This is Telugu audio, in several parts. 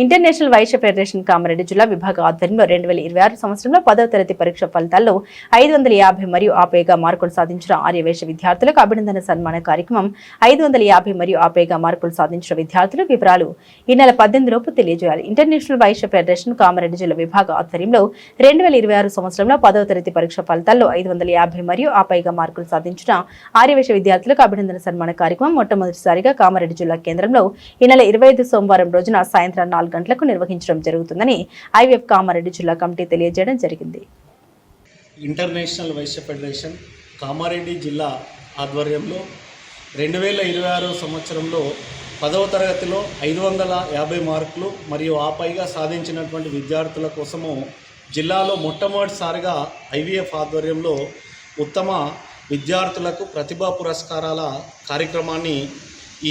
ఇంటర్నేషనల్ వైశ్య ఫెడరేషన్ కామారెడ్డి జిల్లా విభాగ ఆధ్వర్యంలో 2026 సంవత్సరంలో 10వ తరగతి పరీక్ష ఫలితాల్లో 550 మరియు ఆపైగా మార్కులు సాధించిన ఆర్యవైశ్య విద్యార్థులకు అభినందన సన్మాన కార్యక్రమం 550 మరియు ఆపైగా మార్కులు సాధించిన విద్యార్థులకు వివరాలు ఈ నెల 18 లోపు తెలియజేయాలి. ఇంటర్నేషనల్ వైశ్య ఫెడరేషన్ కామారెడ్డి జిల్లా విభాగ ఆధ్వర్యంలో 2026 సంవత్సరంలో 10వ తరగతి పరీక్ష ఫలితాల్లో 550 మరియు ఆపైగా మార్కులు సాధించిన ఆర్యవైశ్య విద్యార్థులకు అభినందన సన్మాన కార్యక్రమం మొట్టమొదటిసారిగా కామారెడ్డి జిల్లా కేంద్రంలో ఈ నెల 25 సోమవారం రోజున సాయంత్రం 4 గంటలకు నిర్వహించడం జరుగుతుందని ఐవీఎఫ్ కామారెడ్డి జిల్లా కమిటీ తెలియజేయడం జరిగింది. ఇంటర్నేషనల్ వైశ్య ఫెడరేషన్ కామారెడ్డి జిల్లా ఆధ్వర్యంలో 2026 సంవత్సరంలో 10వ తరగతిలో 550 మార్కులు మరియు ఆపైగా సాధించినటువంటి విద్యార్థుల కోసము జిల్లాలో మొట్టమొదటిసారిగా ఐవీఎఫ్ ఆధ్వర్యంలో ఉత్తమ విద్యార్థులకు ప్రతిభా పురస్కారాల కార్యక్రమాన్ని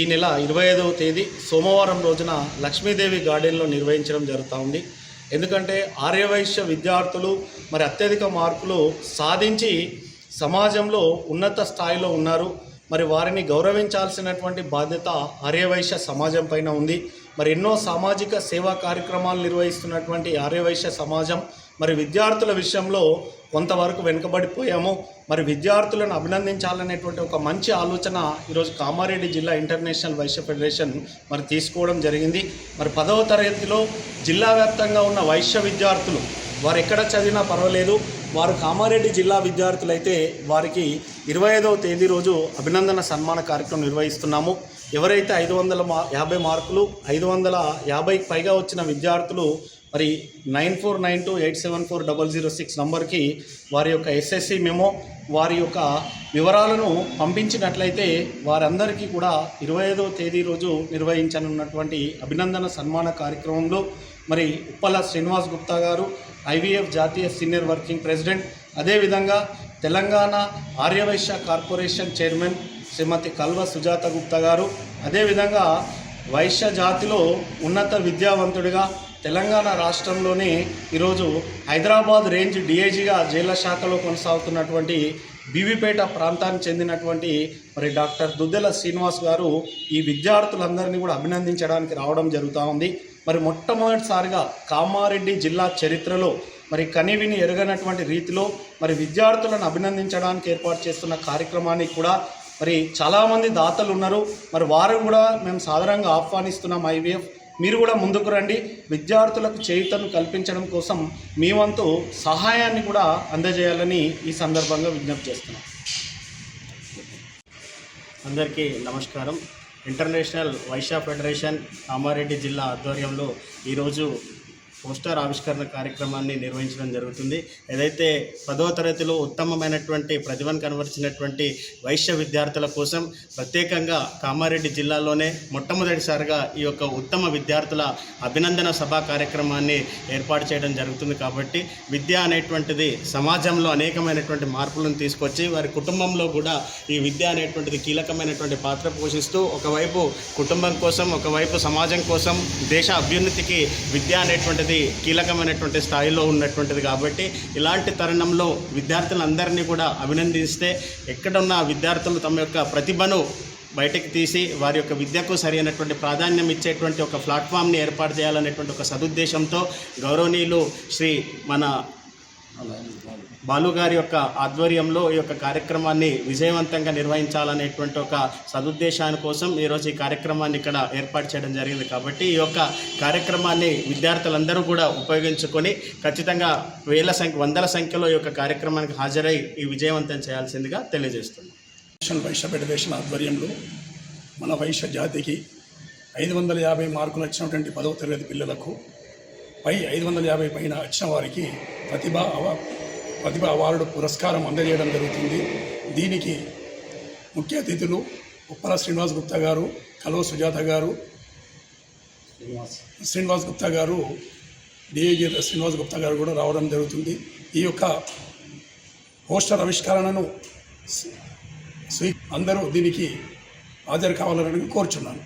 ఈ నెల 25వ తేదీ సోమవారం రోజున లక్ష్మీదేవి గార్డెన్లో నిర్వహించడం జరుగుతూ ఉంది. ఎందుకంటే ఆర్యవైశ్య విద్యార్థులు మరి అత్యధిక మార్కులు సాధించి సమాజంలో ఉన్నత స్థాయిలో ఉన్నారు. మరి వారిని గౌరవించాల్సినటువంటి బాధ్యత ఆర్యవైశ్య సమాజం పైన ఉంది. మరి ఎన్నో సామాజిక సేవా కార్యక్రమాలు నిర్వహిస్తున్నటువంటి ఆర్యవైశ్య సమాజం మరి విద్యార్థుల విషయంలో కొంతవరకు వెనుకబడిపోయాము. మరి విద్యార్థులను అభినందించాలనేటువంటి ఒక మంచి ఆలోచన ఈరోజు కామారెడ్డి జిల్లా ఇంటర్నేషనల్ వైశ్య ఫెడరేషన్ మరి తీసుకోవడం జరిగింది. మరి 10వ తరగతిలో జిల్లా వ్యాప్తంగా ఉన్న వైశ్య విద్యార్థులు వారు ఎక్కడ చదివినా పర్వాలేదు, వారు కామారెడ్డి జిల్లా విద్యార్థులైతే వారికి 25వ తేదీ రోజు అభినందన సన్మాన కార్యక్రమం నిర్వహిస్తున్నాము. ఎవరైతే 550 మార్కులు 550కి పైగా వచ్చిన విద్యార్థులు మరి 9492874006 నంబర్కి వారి యొక్క ఎస్ఎస్సి మెమో వారి యొక్క వివరాలను పంపించినట్లయితే వారందరికీ కూడా 25వ తేదీ రోజు నిర్వహించనున్నటువంటి అభినందన సన్మాన కార్యక్రమంలో మరి ఉప్పల శ్రీనివాస్ గుప్తా గారు ఐవీఎఫ్ జాతీయ సీనియర్ వర్కింగ్ ప్రెసిడెంట్, అదేవిధంగా తెలంగాణ ఆర్యవైశ్య కార్పొరేషన్ చైర్మన్ శ్రీమతి కల్వ సుజాత గుప్తా గారు, అదేవిధంగా వైశ్య జాతిలో ఉన్నత విద్యావంతుడిగా తెలంగాణ రాష్ట్రంలోనే ఈరోజు హైదరాబాద్ రేంజ్ డిఐజీగా జైళ్ల శాఖలో కొనసాగుతున్నటువంటి బీవీపేట ప్రాంతానికి చెందినటువంటి మరి డాక్టర్ దుద్దెల శ్రీనివాస్ గారు ఈ విద్యార్థులందరినీ కూడా అభినందించడానికి రావడం జరుగుతూ ఉంది. మరి మొట్టమొదటిసారిగా కామారెడ్డి జిల్లా చరిత్రలో మరి కనివిని ఎరగనటువంటి రీతిలో మరి విద్యార్థులను అభినందించడానికి ఏర్పాటు చేస్తున్న కార్యక్రమానికి కూడా మరి చాలామంది దాతలు ఉన్నారు. మరి వారు కూడా మేము సాధారణంగా ఆహ్వానిస్తున్నాం. ఐవీఎఫ్ మీరు కూడా ముందుకు రండి, విద్యార్థులకు చేయూతను కల్పించడం కోసం మీ వంతు సహాయాన్ని కూడా అందజేయాలని ఈ సందర్భంగా విజ్ఞప్తి చేస్తున్నాం. అందరికీ నమస్కారం. ఇంటర్నేషనల్ వైశ్య ఫెడరేషన్ కామారెడ్డి జిల్లా ఆధ్వర్యంలో ఈరోజు పోస్టర్ ఆవిష్కరణ కార్యక్రమాన్ని నిర్వహించడం జరుగుతుంది. ఏదైతే 10వ తరగతిలో ఉత్తమమైనటువంటి ప్రతిభను కనబరిచినటువంటి వైశ్య విద్యార్థుల కోసం ప్రత్యేకంగా కామారెడ్డి జిల్లాలోనే మొట్టమొదటిసారిగా ఈ యొక్క ఉత్తమ విద్యార్థుల అభినందన సభా కార్యక్రమాన్ని ఏర్పాటు చేయడం జరుగుతుంది. కాబట్టి విద్య అనేటువంటిది సమాజంలో అనేకమైనటువంటి మార్పులను తీసుకొచ్చి వారి కుటుంబంలో కూడా ఈ విద్య అనేటువంటిది కీలకమైనటువంటి పాత్ర పోషిస్తూ ఒకవైపు కుటుంబం కోసం, ఒకవైపు సమాజం కోసం, దేశ అభ్యున్నతికి విద్య అనేటువంటిది కీలకమైనటువంటి స్థాయిలో ఉన్నటువంటిది. కాబట్టి ఇలాంటి తరుణంలో విద్యార్థులందరినీ కూడా అభినందిస్తే ఎక్కడున్న విద్యార్థులు తమ యొక్క ప్రతిభను బయటకు తీసి వారి యొక్క విద్యకు సరైనటువంటి ప్రాధాన్యం ఇచ్చేటువంటి ఒక ప్లాట్ఫామ్ని ఏర్పాటు చేయాలనేటువంటి ఒక సదుద్దేశంతో గౌరవనీయులు శ్రీ మన బాలు గారి యొక్క ఆధ్వర్యంలో ఈ యొక్క కార్యక్రమాన్ని విజయవంతంగా నిర్వహించాలనేటువంటి ఒక సదుద్దేశాని కోసం ఈరోజు ఈ కార్యక్రమాన్ని ఇక్కడ ఏర్పాటు చేయడం జరిగింది. కాబట్టి ఈ యొక్క కార్యక్రమాన్ని విద్యార్థులందరూ కూడా ఉపయోగించుకొని ఖచ్చితంగా వందల సంఖ్యలో ఈ యొక్క కార్యక్రమానికి హాజరై ఈ విజయవంతం చేయాల్సిందిగా తెలియజేస్తున్నాం. నేషనల్ వైశ్య ఫెడరేషన్ ఆధ్వర్యంలో మన వైశ్య జాతికి 550 మార్కులు వచ్చినటువంటి 10వ తరగతి పిల్లలకు 550 పైన వచ్చిన వారికి ప్రతిభ అవార్డు పురస్కారం అందజేయడం జరుగుతుంది. దీనికి ముఖ్య అతిథులు ఉప్పల శ్రీనివాస్ గుప్తా గారు, కల్వ సుజాత గారు, శ్రీనివాస్ గుప్తా గారు, డిఐజీ శ్రీనివాస్ గుప్తా గారు కూడా రావడం జరుగుతుంది. ఈ యొక్క పోస్టర్ ఆవిష్కరణను అందరూ దీనికి హాజరు కావాలని కోరుచున్నాను.